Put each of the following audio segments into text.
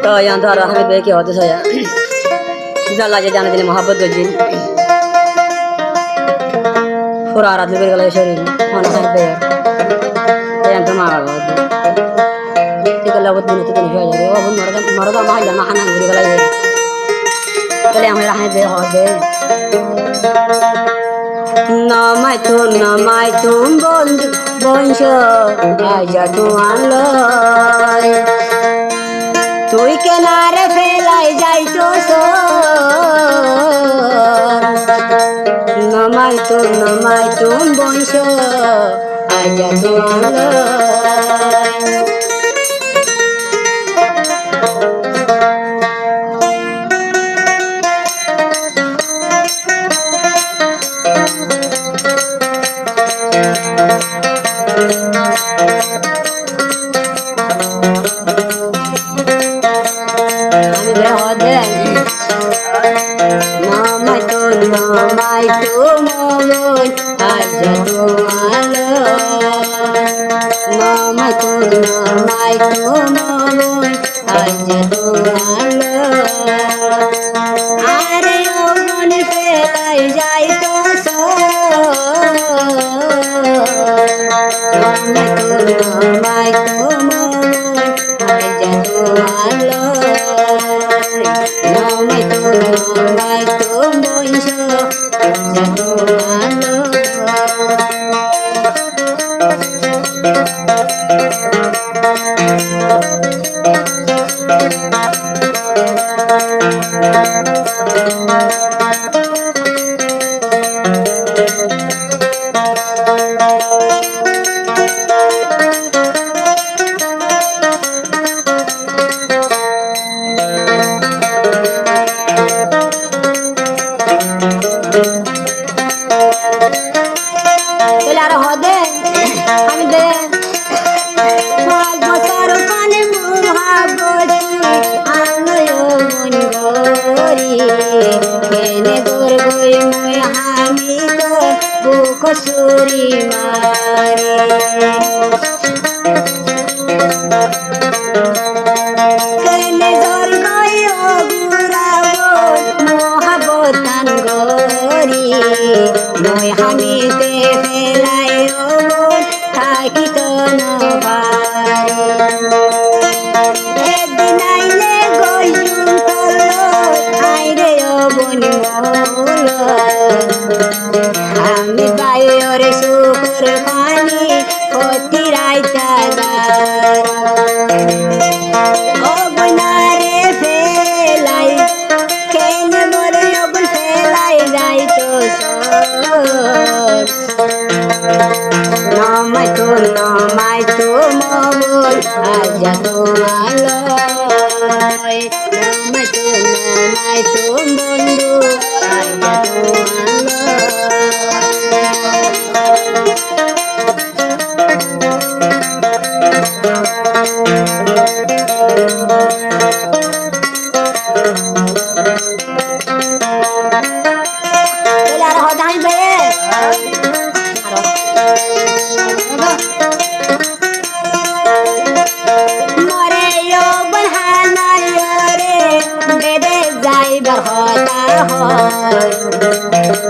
तो यहाँ तो हमें देख के होते सोया जल्ला जे जाने दिले मोहब्बत गजिन पूरा रात में गले शरीर होना है पे यहाँ तो मार लो ठीक है लगत दिन तो नहीं हो जाएगा वो मरदा मार जाना खाना गुरी गले गले हमें रहे दे हो दे नमाय तुम बंधु बंश आजा तुम्हारे তুই কেনারে ফেলাই যাইতো নমাই তুম বংশ আজা তোমার Namai tu molon aja tualo namai tu molon aja tualo are ogon pelai jai to so namai tu molon aja tualo namai tu boisho jatuhalo Suri mari kene dor goyo gurabo mohabatan gori noi hami te felai obon thaki to no bari edinaile goyun tolo aire obon molo আমি বাইর সুখর পানি অতি রাইতাদার অবনারে ফেলাই কেন মরে অবন ফেলাই যাইতো নমাই তো মবল আজা তোমালয় নমাই তো বন্ধু আজা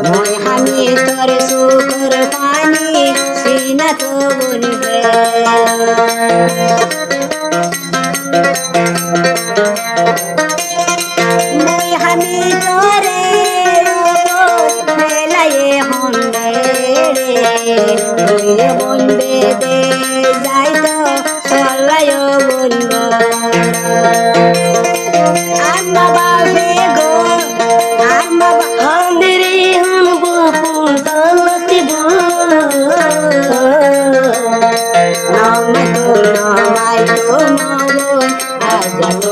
মই হামি তোর সুখর পানি সিনা তো বলবে মই হামি তোরে ফেলায়ে হন্ডে রে বলবে দে যাই তো চলায় বলব আম্মা বাবে গো আম্মা হান্দিরি হুন বুপুন তালতি বো নামাই তো মাবন আজা